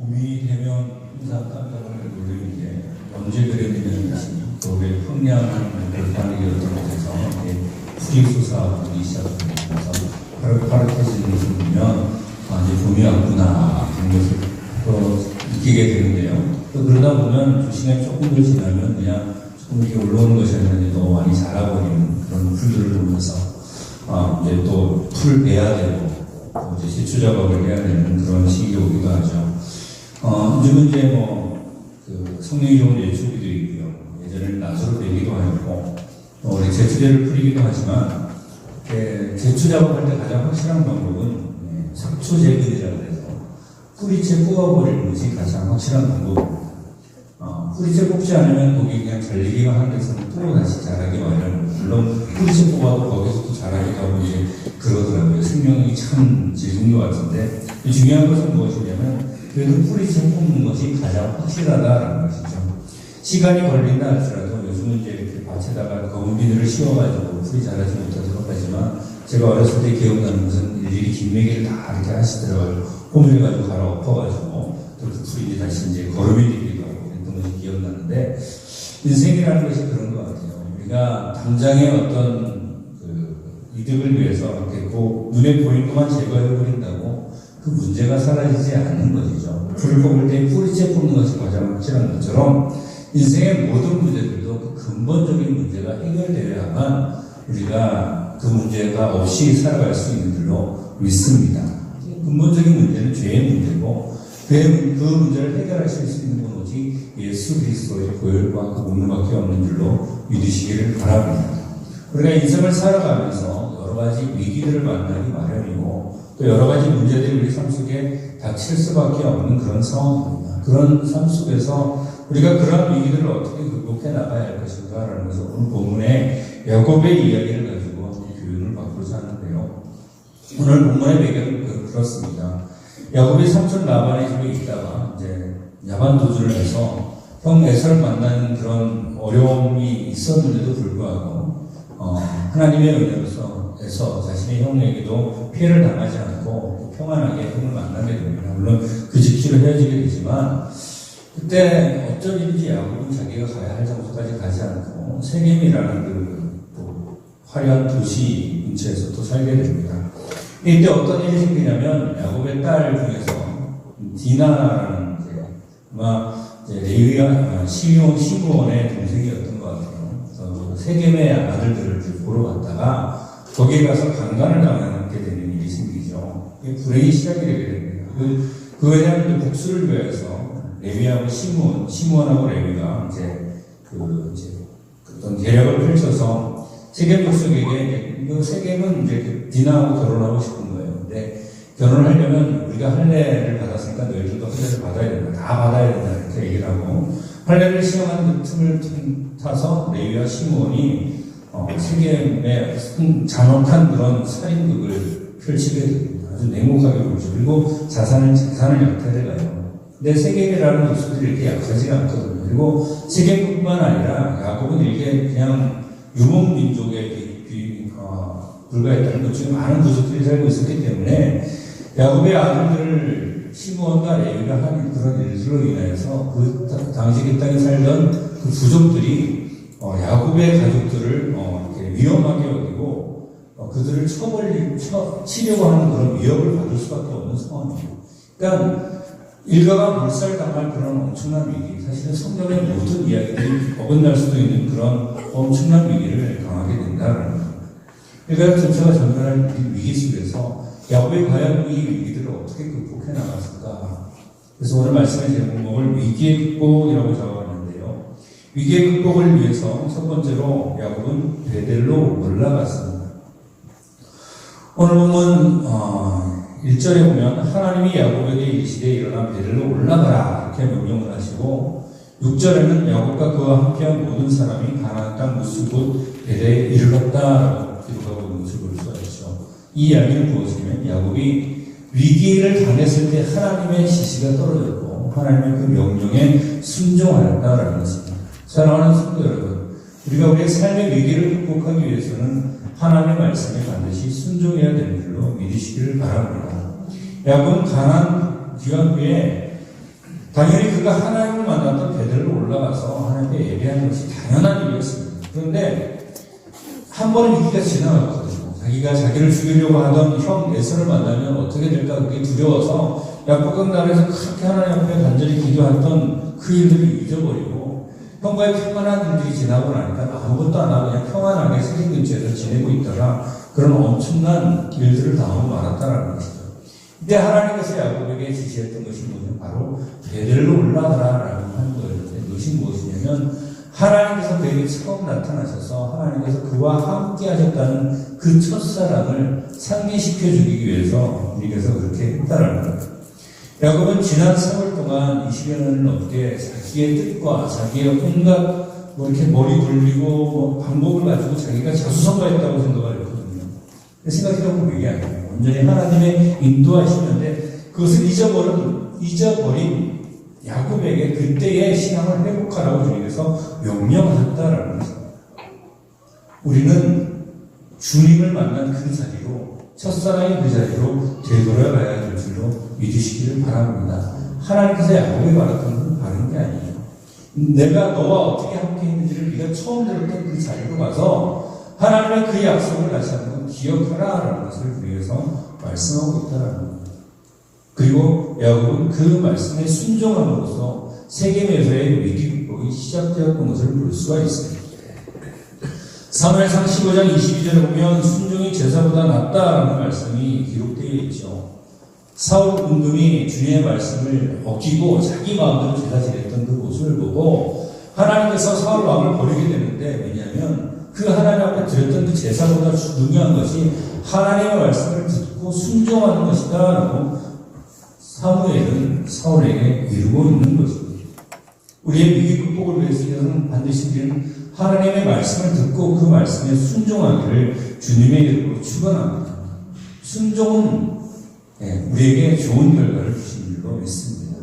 봄이 되면 항상 깜짝 놀라는 게 언제 그랬느냐는 그의 황량한 별따르기였던 곳에서 풀이 솟아오기 시작합니다. 그래서 파릇파릇해지는 것을 보면 이제 봄이 왔구나 그런 것을 또 느끼게 되는데요. 또 그러다 보면 시간이 조금 더 지나면 그냥 조금 이렇게 올라오는 것이 아니라 너무 많이 자라버리는 그런 풀들을 보면서 이제 또 풀을 베야 되고 또 이제 제초 작업을 해야 되는 그런 시기가 오기도 하죠. 요즘은 이제 그 성능이 좋은 예초기도 있고요. 예전에는 낫으로 베기도 하였고, 우리 제초제를 뿌리기도 하지만, 제초 작업할 때 가장 확실한 방법은 삭초 제거이라고 해서 뿌리채 뽑아버리는 것이 가장 확실한 방법입니다. 뿌리채 뽑지 않으면 거기 그냥 잘리기만 한 데서는 또 다시 자라기 마련. 물론 뿌리채 뽑아도 거기서 또 자라기도 하고 이제 그러더라고요. 생명이 참 질긴 것 같은데, 중요한 것은 무엇이냐면 그래도 뿌리채 뽑는 것이 가장 확실하다라는 것이죠. 시간이 걸린다 할지라도 요즘은 이제 이렇게 밭에다가 검은 비늘을 씌워가지고 풀이 자라지 못하도록 하지만 제가 어렸을 때 기억나는 것은 일일이 김매기를 다 이렇게 하시더라고요. 호밀 가지고 갈아 엎어가지고 또 그 풀이 다시 이제 거름이 되기도 하고 그랬던 것이 기억나는데 인생이라는 것이 그런 것 같아요. 우리가 당장의 어떤 그 이득을 위해서 이렇게 꼭 눈에 보이는 것만 제거해버린다고 그 문제가 사라지지 않는 것이죠. 불을 뽑을 때 뿌리채 뽑는 것이 가장 확실한 것처럼 인생의 모든 문제들도 그 근본적인 문제가 해결되어야만 우리가 그 문제가 없이 살아갈 수 있는 줄로 믿습니다. 근본적인 문제는 죄의 문제고 그 문제를 해결하실 수 있는 건 오직 예수 그리스도의 보혈과 그 몸밖에 없는 줄로 믿으시기를 바랍니다. 우리가 인생을 살아가면서 여러 가지 위기들을 만나기 마련이고 또 여러 가지 문제들이 우리 삶 속에 닥칠 수밖에 없는 그런 상황입니다. 그런 삶 속에서 우리가 그런 위기들을 어떻게 극복해 나가야 할 것인가라는 것을 오늘 본문의 야곱의 이야기를 가지고 교훈을 받고자 하는데요. 오늘 본문의 배경은 그렇습니다. 야곱이 삼촌 라반의 집에 있다가 이제 야반 도주를 해서 형 에서를 만나는 그런 어려움이 있었는데도 불구하고 하나님의 은혜로서 에서 자신의 형에게도 피해를 당하지 않고 평안하게 형을 만나게 됩니다. 물론 그 직시로 헤어지게 되지만 그때 어쩐 일인지 야곱은 자기가 가야 할 장소까지 가지 않고 세겜이라는 그 화려한 도시 근처에서 또 살게 됩니다. 이때 어떤 일이 생기냐면 야곱의 딸 중에서 디나라는 아마 레위와 시므온의 동생이었던 것 같아요. 세겜의 아들들을 보러 갔다가 거기에 가서 강간을 당하게 되는 일이 생기죠. 불행이 시작이 되게 됩니다. 그거에 대한 복수를 위해서 레위하고 시므온하고 레위가 어떤 계략을 펼쳐서 세겜 족속에게 세겜은 이제 디나하고 결혼하고 싶은 거예요. 근데 결혼을 하려면 우리가 할례를 받았으니까 너희들도 할례를 받아야 된다. 다 받아야 된다. 이렇게 얘기를 하고 할례를 시행하는 그 틈을 타서 레위와 시므온이 세겜의 잔혹한 그런 살인극을 펼치게 됩니다. 아주 냉혹하게 보죠. 그리고 자산을 약탈해 가요. 근데 세겜이라는 족속들이 이렇게 약하지가 않거든요. 그리고 세겜뿐만 아니라 야곱은 이렇게 그냥 유목민족에 불과했다는 것 중에 많은 부족들이 살고 있었기 때문에 야곱의 아들들을 시므온과 레위가 한 그런 일들로 인해서 그 당시 그 땅에 살던 그 부족들이 야곱의 가족들을 이렇게 위험하게 여기고 그들을 치려고 하는 그런 위협을 받을 수밖에 없는 상황이에요. 그러니까 일가가 몰살당할 그런 엄청난 위기, 사실은 성경의 모든 이야기들이 어긋날 수도 있는 그런 엄청난 위기를 당하게 된다는 거예요. 일가 전체가 전멸할 위기 속에서 야곱이 과연 이 위기들을 어떻게 극복해 나갔을까? 그래서 오늘 말씀의 제목을 위기의 극복이라고 적어봤는데요. 위기의 극복을 위해서 첫 번째로 야곱은 베델로 올라갔습니다. 오늘 보면 1절에 보면 하나님이 야곱에게 이르시되 일어나 베델로 올라가라 이렇게 명령을 하시고 6절에는 야곱과 그와 함께한 모든 사람이 가나안 땅 무스 곧 베델에 이르렀다라고 기록하고 있는 것을 볼 수가 있죠. 이 이야기는 무엇이냐면 야곱이 위기를 당했을 때 하나님의 지시가 떨어졌고 하나님의 그 명령에 순종하였다라는 것입니다. 사랑하는 성도 여러분, 우리가 우리의 삶의 위기를 극복하기 위해서는 하나님의 말씀에 반드시 순종해야 되는 줄로 믿으시기를 바랍니다. 야곱은 가나안 귀환 후에 당연히 그가 하나님을 만났던 베델로 올라가서 하나님께 예배하는 것이 당연한 일이었습니다. 그런데 한 번은 위기가 지나갔거든요. 자기가 자기를 죽이려고 하던 형 에서를 만나면 어떻게 될까 그게 두려워서 야곱강 나라에서 그렇게 하나님 앞에 간절히 기도했던 그 일들을 잊어버리고 형과의 평안한 일들이 지나고 나니까 아무것도 안 하고 그냥 평안하게 세계 근처에서 지내고 있다가 그런 엄청난 일들을 당하고 말았다는 것이죠. 이때 하나님께서 야곱에게 지시했던 것이 뭐냐면 바로 베델로 올라가라라고 하는 거였는데 그것이 무엇이냐면 하나님께서 그에게 처음 나타나셔서 하나님께서 그와 함께 하셨다는 그 첫사랑을 상기시켜 주기 위해서 하나님께서 그렇게 했다라는 거예요. 야곱은 지난 3월 동안 20여 년을 넘게 자기의 뜻과 자기의 온갖 이렇게 머리 돌리고 방법을 가지고 자기가 자수성가했다고 생각을 했거든요. 생각해보면 이게 아니에요. 완전히 하나님의 인도하시는데 그것을 잊어버린 야곱에게 그때의 신앙을 회복하라고 주님께서 명령하셨다라는 거죠. 우리는 주님을 만난 그 자리로 첫사랑의 그 자리로 되돌아가야 될 줄로 믿으시기를 바랍니다. 하나님께서 야곱에 바랐던 건 바른 게 아니에요. 내가 너와 어떻게 함께 했는지를 네가 처음 들었던 그 자리로 가서 하나님의 그 약속을 다시 한번 기억하라라는 것을 위해서 말씀하고 있다라는 겁니다. 그리고 야곱은 그 말씀에 순종함으로써 세겜에서의 위기 극복이 시작되었던 것을 볼 수가 있습니다. 사무엘상 15장 22절에 보면 순종이 제사보다 낫다라는 말씀이 기록되어 있죠. 사울 임금이 주님의 말씀을 어기고 자기 마음대로 제사 지냈던 그 모습을 보고 하나님께서 사울 왕을 버리게 되는데 왜냐하면 그 하나님 앞에 드렸던 그 제사보다 중요한 것이 하나님의 말씀을 듣고 순종하는 것이다 라고 사무엘은 사울에게 이루고 있는 것입니다. 우리의 위기 극복을 위해서는 반드시 우리는 하나님의 말씀을 듣고 그 말씀에 순종하기를 주님의 이름으로 축원합니다. 순종은 우리에게 좋은 결과를 주신 줄로 믿습니다.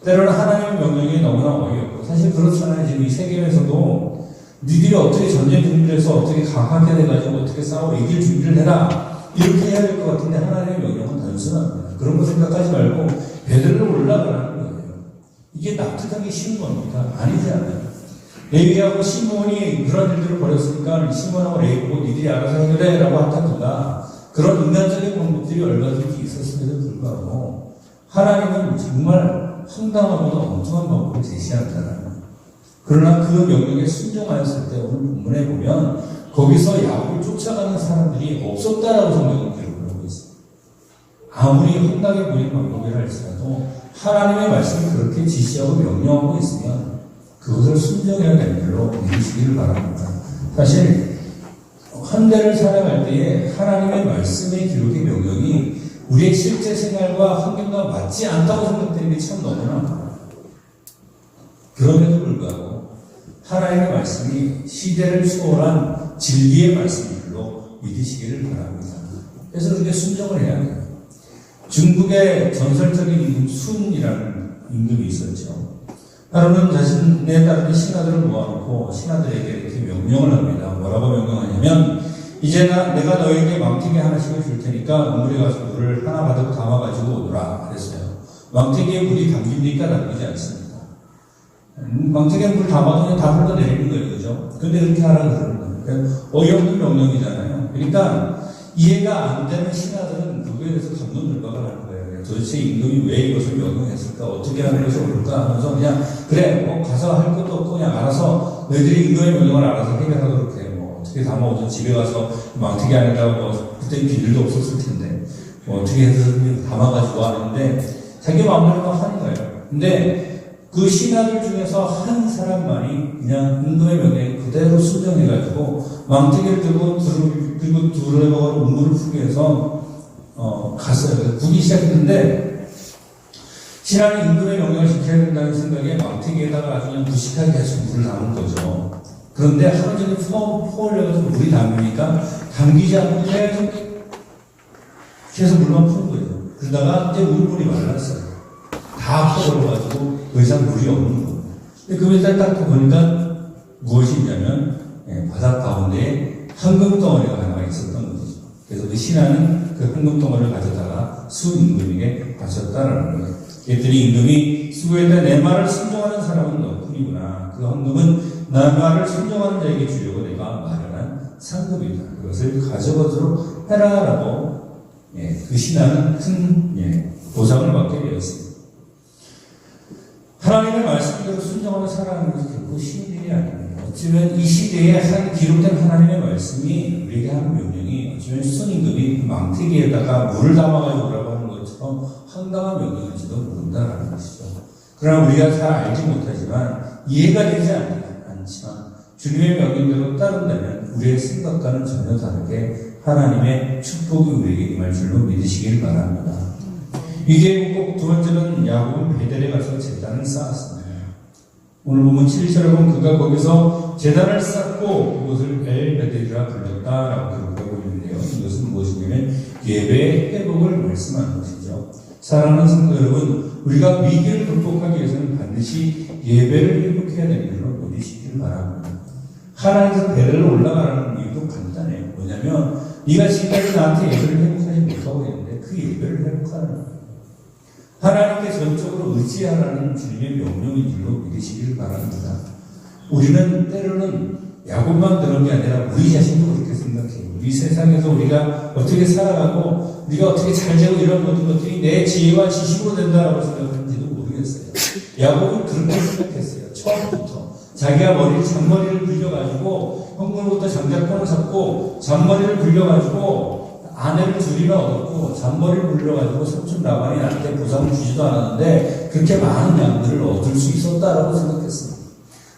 때로는 하나님의 명령이 너무나 어이없고 사실 그렇잖아요. 지금 이 세계에서도 니들이 어떻게 전쟁 준비를 해서 어떻게 강하게 돼가지고 어떻게 싸워 이길 준비를 해라 이렇게 해야 될 것 같은데 하나님의 명령은 단순합니다. 그런 거 생각하지 말고 베델로 올라가라는 거예요. 이게 납득하기 쉬운 겁니까? 아니지 않아요. 레위하고 시몬이 그런 일들을 벌였으니까 시몬하고 레위하고 니들이 알아서 해결해 라고 한다든가 그런 인간적인 방법들이 얼마든지 있었음에도 불구하고 하나님은 정말 황당하고도 엉뚱한 방법을 제시한다는 거예요. 그러나 그 명령에 순종하였을 때 오늘 본문에 보면 거기서 야곱을 쫓아가는 사람들이 없었다라고 성경은 기록을 하고 있습니다. 아무리 황당해 보이는 방법이라 할지라도 하나님의 말씀을 그렇게 지시하고 명령하고 있으면 그것을 순종해야 되는 걸로 믿으시기를 바랍니다. 사실 현대를 살아갈 때에 하나님의 말씀의 기록의 명령이 우리의 실제 생활과 환경과 맞지 않다고 생각되는 게 참 너무나 많아요. 그럼에도 불구하고 하나님의 말씀이 시대를 초월한 진리의 말씀들로 믿으시기를 바랍니다. 그래서 그렇게 순종을 해야 돼요. 중국의 전설적인 임금 순이라는 임금이 있었죠. 하루는 자신의 다른 신하들을 모아놓고 신하들에게 이렇게 명령을 합니다. 뭐라고 명령하냐면 이제 내가 너에게 망태기 하나씩을 줄 테니까 우물에 가서 물을 하나 가득 담아가지고 오너라 그랬어요. 망태기에 물이 담깁니까? 담기지 않습니다. 망태기에 물 담아도 그냥 다 흘러내리는 거예요. 그죠? 근데 그렇게 하라고 그러는 거예요. 그러니까 어이없는 명령이잖아요. 그러니까 이해가 안 되는 신하들은 그거에 대해서 감론을박을 하는 거예요. 도대체 임금이 왜 이것을 명령했을까? 어떻게 하는 것이 옳을까? 하면서 그냥 그래 가서 할 것도 없고 그냥 알아서 너희들이 임금의 명령을 알아서 해결하도록 해. 어떻게 담아오든 집에 가서 망태기 안에다가 그때 비닐도 없었을 텐데 어떻게 해서 담아가지고 하는데 자기 마음대로 하는 거예요. 근데 그 신하들 중에서 한 사람만이 그냥 임금의 명령에 그대로 순종해가지고 망태기를 들고 두루에다가 우물을 풀게 해서 갔어요. 구기 시작했는데 신하는 임금의 명령을 지켜야 된다는 생각에 망태기에다가 아주 그냥 무식하게 계속 물을 담은 거죠. 그런데 하루 종일 퍼올려가지고 물이 담으니까 담기지 않고 계속 물만 푸는 거예요. 그러다가 이제 물이 말랐어요. 다 퍼올려가지고 더 이상 물이 없는 거예요. 근데 그 밑에 딱 보니까 무엇이 있냐면 바닥 가운데에 황금 덩어리가 하나 있었던 거죠. 그래서 그 신하는 그 황금 덩어리를 가져다가 순 임금에게 바쳤다라는 거예요. 그랬더니 임금이 수고했다. 내 말을 순종하는 사람은 너뿐이구나. 그 헌금은 나 말을 순종하는 자에게 주려고 내가 마련한 상급이다. 그것을 가져가도록 해라라고 그 신하는 큰 보상을 받게 되었습니다. 하나님의 말씀대로 순종하는 살아가는 것이 결코 쉬운 일이 아닙니다. 어쩌면 이 시대에 기록된 하나님의 말씀이 우리에게 하는 명령이 어쩌면 손임금이 그 망태기에다가 물을 담아가지고 오라고 하는 것처럼 황당한 명령일지도 모른다라는 것이죠. 그러나 우리가 잘 알지 못하지만 이해가 되지 않지만 주님의 명령대로 따른다면 우리의 생각과는 전혀 다르게 하나님의 축복이 우리에게 임할 줄로 믿으시길 바랍니다. 이게 꼭 두 번째는 야곱은 베델에 가서 제단을 쌓았습니다. 오늘 보면 7절에 보면 그가 거기서 제단을 쌓고 그곳을 엘베델이라 불렀다라고 기록하고 있는데요. 이것은 무엇이냐면 예배의 회복을 말씀하는 것이죠. 사랑하는 성도 여러분, 우리가 위기를 극복하기 위해서는 반드시 예배를 회복해야 되는 줄로 믿으시길 바랍니다. 하나님께서 베델로 올라가라는 이유도 간단해요. 뭐냐면 네가 지금까지 나한테 예배를 회복하지 못하고 있는데 그 예배를 회복하는 거예요. 하나님께 전적으로 의지하라는 주님의 명령인 줄로 믿으시길 바랍니다. 우리는 때로는 야곱만 그런 게 아니라 우리 자신도 그렇게 생각해요. 이 세상에서 우리가 어떻게 살아가고 우리가 어떻게 잘 되고 이런 모든 것들이 내 지혜와 지식으로 된다라고 생각하는지도 모르겠어요. 야곱은 그렇게 생각했어요. 처음부터 자기가 잔머리를 굴려가지고 형물부터 장작권을 잡고 잔머리를 굴려가지고 아내를 둘이나 얻었고 잔머리를 굴려가지고 삼촌 라반이 나한테 보상을 주지도 않았는데 그렇게 많은 양들을 얻을 수 있었다라고 생각했습니다.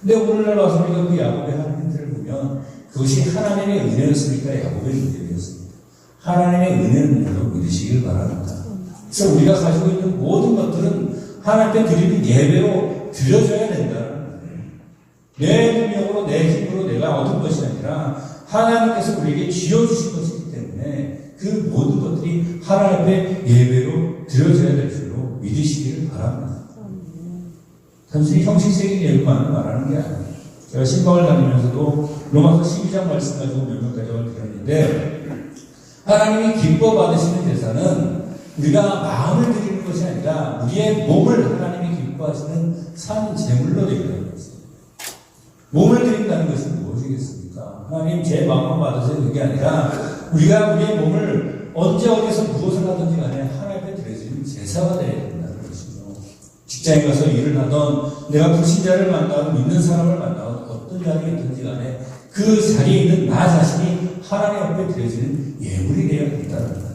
근데 오늘날 와서 우리가 그 야곱의 한 행태를 보면 그것이 하나님의 은혜였으니까 야곱의 은혜였습니다. 하나님의 은혜는 줄로 믿으시길 바랍니다. 그래서 우리가 가지고 있는 모든 것들은 하나님께 드리는 예배로 드려져야 된다는 거예요. 내 능력으로 내 힘으로 내가 얻은 것이 아니라 하나님께서 우리에게 쥐어주신 것이기 때문에 그 모든 것들이 하나님 앞에 예배로 드려져야 될 줄로 믿으시기를 바랍니다. 단순히 형식적인 예배만 말하는 게 아니에요. 제가 신방을 다니면서도 로마서 12장 말씀 가지고 몇 가정을 드렸는데 하나님이 기뻐 받으시는 제사는 우리가 마음을 드리는 것이 아니라 우리의 몸을 하나님이 기뻐하시는 산 제물로 드린다는 것입니다. 몸을 드린다는 것은 무엇이겠습니까? 하나님 제 마음을 받으세요. 그게 아니라 우리가 우리의 몸을 언제 어디서 무엇을 하든지 간에 하나님 앞에 드려지는 제사가 되어야 된다는 것이죠. 직장에 가서 일을 하던 내가 불신자를 만나든 믿는 사람을 만나든 어떤 자리에 있든지 간에 그 자리에 있는 나 자신이 하나님 앞에 드려지는 예물이 되어야 된다는 거예요.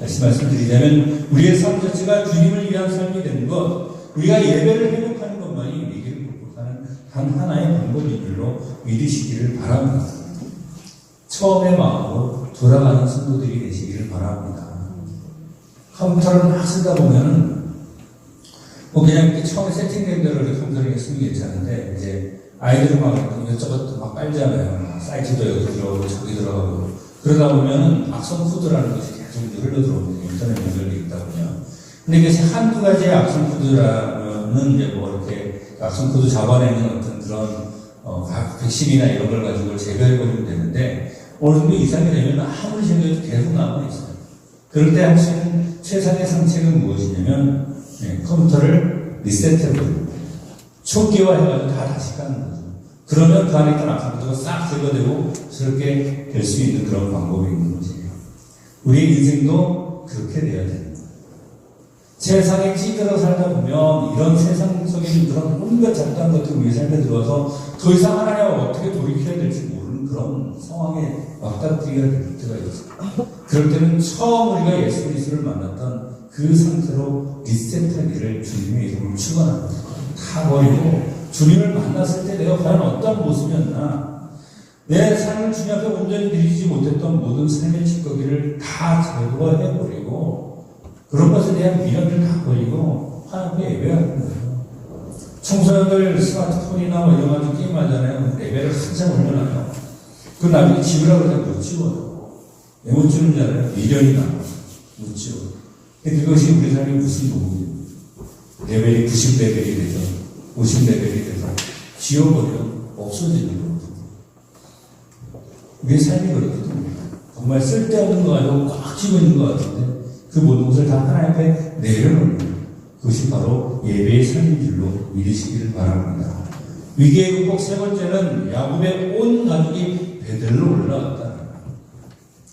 다시 말씀드리자면 우리의 삶 자체가 주님을 위한 삶이 되는 것, 우리가 예배를 회복하는 것만이 위기를 극복하는 단 하나의 방법인 줄로 믿으시기를 바랍니다. 처음의 마음으로 돌아가는 성도들이 되시기를 바랍니다. 컴퓨터를 막 쓰다 보면은 그냥 이렇게 처음에 세팅된 대로 이렇게 컴퓨터를 쓰면 괜찮은데 이제 아이들은 막 이것저것 막 빨잖아요. 사이트도 여기 들어가고 저기 들어가고 그러다 보면은 악성 코드라는 것이 계속 흘러 들어오는데 인터넷 연결되어 있다 보면 근데 이것이 한두 가지의 악성 코드라면은 이제 이렇게 악성 코드 잡아내는 어떤 그런 백신이나 이런 걸 가지고 제거해버리면 되는데 어느 정도 이상이 되면 아무리 제거해도 계속 남아있어요. 그럴 때 할 수 있는 최상의 상책은 무엇이냐면 컴퓨터를 리셋해버립니다. 초기화해가지고 다시 까는 거죠. 그러면 그 안에 있던 악성 코드가 싹 제거되고 그렇게 될 수 있는 그런 방법이 있는 거죠. 우리의 인생도 그렇게 돼야 됩니다. 세상에 찌들어 살다 보면 이런 세상 속에 있는 그런 온갖 잡다한 것들이 우리 삶에 들어와서 더 이상 하나님을 어떻게 돌이켜야 될지 모르는 그런 상황에 맞닥뜨리게 될 때가 있어요. 그럴 때는 처음 우리가 예수 그리스도를 만났던 그 상태로 리셋하기를 주님의 이름으로 축원합니다. 다 버리고 주님을 만났을 때 내가 과연 어떤 모습이었나, 내 삶을 주님 앞에 온전히 드리지 못했던 모든 삶의 찌꺼기를 다 제거해버리고 그런 것에 대한 미련을 다 버리고 하나님 앞에 예배하는 거예요. 청소년들 스마트폰이나 이런 가지고 게임하잖아요. 예배를 한참 올려놔요. 그 나중에 지우라고 해서 못 지워요. 왜 못 지우는잖아요. 미련이 나요. 못 지워요. 근데 그것이 우리 삶의 무슨 도움이에요. 레벨이 90레벨이 되죠. 50레벨이 돼서 지워버려 없어지는 거거든요. 우리의 삶이 그렇거든요. 정말 쓸데없는 거 가지고 꽉 쥐고 있는 것 같은데 그 모든 것을 다 하나님 앞에 내려놓는 거예요. 그것이 바로 예배의 삶인 줄로 믿으시기를 바랍니다. 위기의 극복 세 번째는 야곱의 온 가족이 베들로 올라갔다.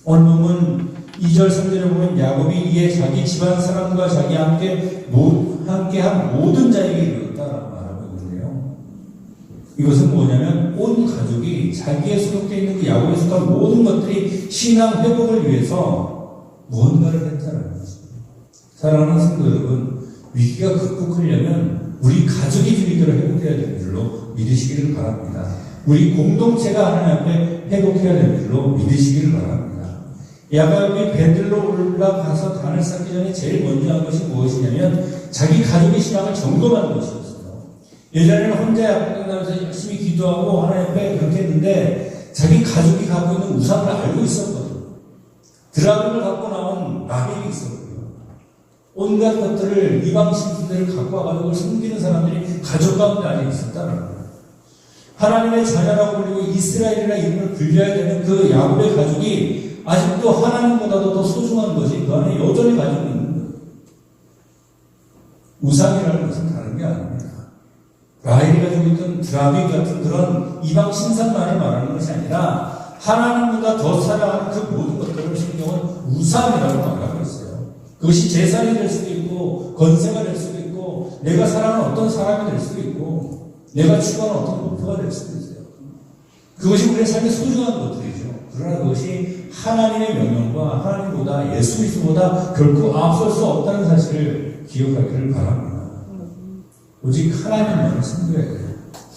오늘 보면 2절 3절에 보면 야곱이 이에 자기 집안 사람과 자기 함께한 모든 자에게 이르렀다라고 말하고 있는데요. 이것은 뭐냐면 온 가족이 자기에 소속되어 있는 그 야곱에 속한 모든 것들이 신앙 회복을 위해서 무언가를 했다는 것입니다. 사랑하는 성도 여러분, 위기가 극복하려면 우리 가족이 주의대로 회복해야 되는 줄로 믿으시기를 바랍니다. 우리 공동체가 하나님 앞에 회복해야 되는 줄로 믿으시기를 바랍니다. 야곱이 베들로 올라가서 단을 쌓기 전에 제일 먼저 한 것이 무엇이냐면 자기 가족의 신앙을 점검하는 것이었어요. 예전에는 혼자 야곱에서 열심히 기도하고 하나님 앞에 그렇게 했는데 자기 가족이 갖고 있는 우상을 알고 있었거든요. 드라곤을 갖고 나온 라헬이 있었고요. 온갖 것들을 이방 신들을 갖고 와가지고 숨기는 사람들이 가족 가운데 아직 있었다는 거예요. 하나님의 자녀라고 불리고 이스라엘이라는 이름을 불려야 되는 그 야곱의 가족이 아직도 하나님보다도 더 소중한 것이 그 안에 여전히 가지고 있는 거예요. 우상이라는 것은 다른 게 아닙니다. 라헬이 가지고 있던 드라비 같은 그런 이방 신상만을 말하는 것이 아니라 하나님보다 더 사랑하는 그 모든 것들을 성경은 우상이라고 말하고 있어요. 그것이 재산이 될 수도 있고 건세가 될 수도 있고 내가 사랑하는 어떤 사람이 될 수도 있고 내가 추구하는 어떤 목표가 될 수도 있어요. 그것이 우리의 삶의 소중한 것들이죠. 그러나 그것이 하나님의 명령과 하나님보다 예수 그리스도보다 결코 앞설 수 없다는 사실을 기억하기를 바랍니다. 오직 하나님만을 섬겨야 돼요.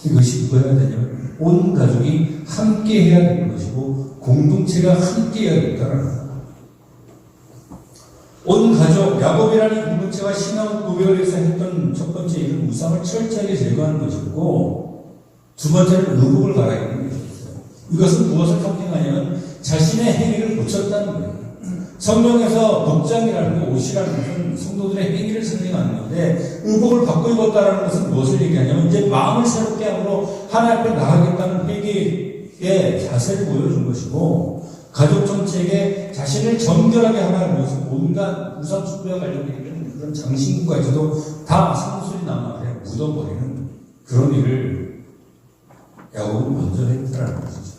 이것이 뭐여야 되냐면 온 가족이 함께 해야 되는 것이고 공동체가 함께 해야 된다는 거예요. 온 가족, 야곱이라는 공동체가 신앙 고백을 위해서 했던 첫 번째 일은 우상을 철저하게 제거하는 것이었고 두 번째는 의복을 갈아입는 것이었어요. 이것은 무엇을 상징하냐면 자신의 행위를 고쳤다는 거예요. 성경에서 복장이라는 거, 옷이라는 것은 성도들의 행위를 상징하는 건데 의복을 바꿔 입었다는 것은 무엇을 얘기하냐면 이제 마음을 새롭게 함으로 하나님 앞에 나가겠다는 회개의 자세를 보여준 것이고 가족 전체에게 자신을 정결하게 하나는 것은 온갖 우상 숭배와 관련된 그런 장신구까지도 다 상술이 남아 묻어버리는 그런 일을 야곱은 먼저 했다는 것이죠.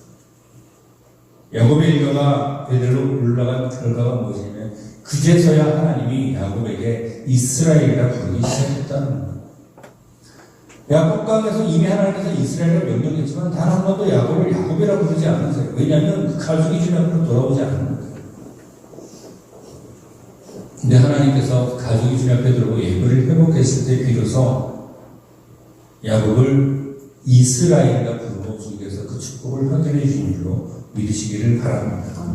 야곱의 일가가 베들로 올라간 결과가 무엇이냐면 그제서야 하나님이 야곱에게 이스라엘이라 부르기 시작했다는 거예요. 야곱강에서 이미 하나님께서 이스라엘을 명령했지만 단 한 번도 야곱을 야곱이라 부르지 않으세요. 왜냐하면 그 가족이 주님 앞으로 돌아오지 않는 거예요. 근데 하나님께서 가족이 주님 앞에 들어오고 예배를 회복했을 때 비로소 야곱을 이스라엘이라 부르고 주님께서 그 축복을 확인해 주신 줄로 믿으시기를 바랍니다.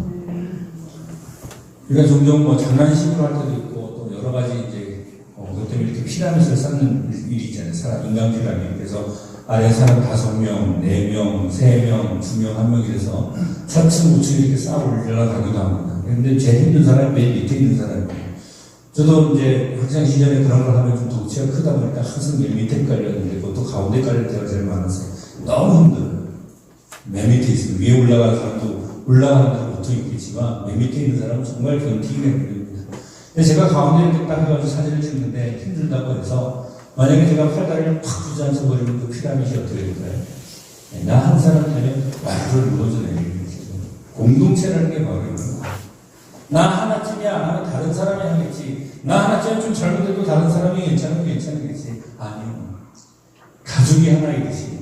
우리가 종종 뭐 장난식으로 할 때도 있고 또 여러 가지 이제 그것 때문에 이렇게 피라밋을 쌓는 일이 있잖아요. 사람 인간 피라밋. 그래서 아래 사람 5명, 4명, 3명, 2명, 1명 이래서 4층, 5층 이렇게 쌓아 올라가기도 합니다. 그런데 제일 힘든 사람이 맨 밑에 있는 사람이에요. 저도 이제 학창 시절에 그런 걸 하면 좀 덩치가 크다 보니까 항상 맨 밑에 깔렸는데 그것도 가운데 깔릴 때가 제일 많았어요. 너무 힘들어요. 맨 밑에 있으면 위에 올라가는 사람도 올라가는 데는 보통 있겠지만 맨 밑에 있는 사람은 정말 견디기 힘듭니다. 근데 제가 가운데 이렇게 딱 해가지고 사진을 찍는데 힘들다고 해서 만약에 제가 팔다리를 팍 부자앉혀버리면 그 피라밋이 어떻게 될까요? 나 한 사람 되면 와르르 무너져 내리는 거죠. 공동체라는 게 바로 이런 거예요. 나 하나쯤이야 하면 다른 사람이 하겠지. 나 하나쯤 좀 잘못해도 다른 사람이 괜찮겠지. 아니요. 가족이 하나이듯이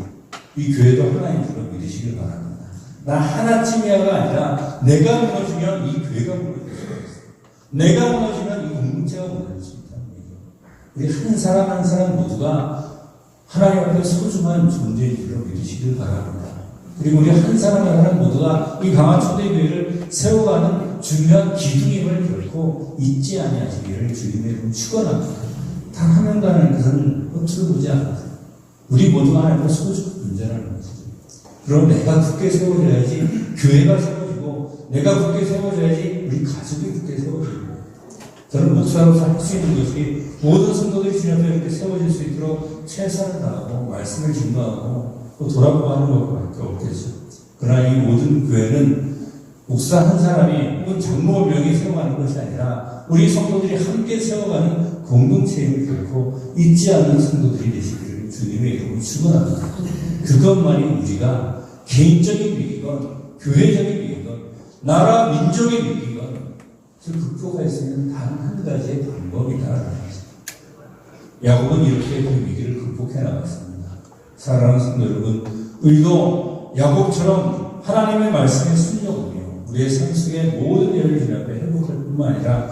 이 교회도 하나인 줄로 믿으시길 바랍니다. 나 하나쯤이야가 아니라 내가 무너지면 이 교회가 무너질 수가 있어요. 내가 무너지면 이 공동체가 무너질 수 있다는 거예요. 우리 한 사람 한 사람 모두가 하나님 앞에 소중한 존재인 줄로 믿으시길 바랍니다. 그리고 우리 한 사람 한 사람 모두가 이 강한 초대교회를 세워가는 중요한 기둥임을 결코 잊지 아니하시기를 주님의 이름으로 축원합니다. 단 한 명도 하는 것은 헛수로 보지 않으세요. 우리 모두가 하나님과 소중한 존재라는 것이죠. 그럼 내가 굳게 세워져야지 교회가 세워지고 내가 굳게 세워져야지 우리 가족이 굳게 세워지고 저는 목사로서 할 수 있는 것이 모든 성도들이 주님 앞에 이렇게 세워질 수 있도록 최선을 다하고 말씀을 증거하고 또 돌아보고 하는 것밖에 없겠죠. 그러나 이 모든 교회는 목사 한 사람이 혹은 장로 명이 세워가는 것이 아니라 우리 성도들이 함께 세워가는 공동체임을 결코 잊지 않는 성도들이 되시기를 주님의 이름으로 축원합니다. 그것만이 우리가 개인적인 위기건 교회적인 위기건 나라 민족의 위기건 그 극복할 수 있는 단 한 가지의 방법이다라는 것입니다. 야곱은 이렇게 그 위기를 극복해 나갔습니다. 사랑하는 성도 여러분, 우리도 야곱처럼 하나님의 말씀에 순종하며 우리의 삶 속의 모든 일을 주님 앞에 회복할 뿐만 아니라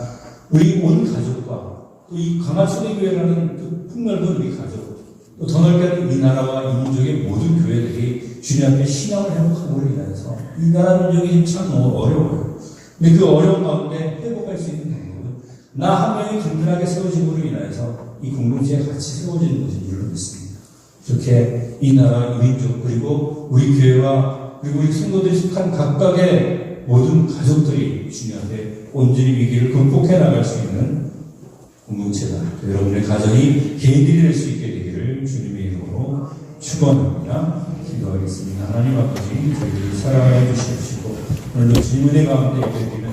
우리 온 가족과 또 이 강화초대교회라는 그 폭넓은 우리 가족, 또 더 넓게는 이 나라와 이 민족의 모든 교회들이 주님 앞에 신앙을 회복함으로 인해서 이 나라 민족이 참 어려워요. 근데 그 어려운 가운데 회복할 수 있는 방법은 나 한 명이 든든하게 세워짐으로 인해서 이 공동체에 같이 세워지는 것인 줄로 믿습니다. 이렇게 이 나라, 이 민족, 그리고 우리 교회와 그리고 우리 성도들이 속한 각각의 모든 가족들이 주님 앞에 온전히 위기를 극복해 나갈 수 있는 공동체다. 여러분의 가정이 개인들이 될 수 있게 되기를 주님의 이름으로 축원합니다. 기도하겠습니다. 하나님 아버지, 저희를 사랑해 주시옵시고 오늘도 주님의 가운데 예배드리는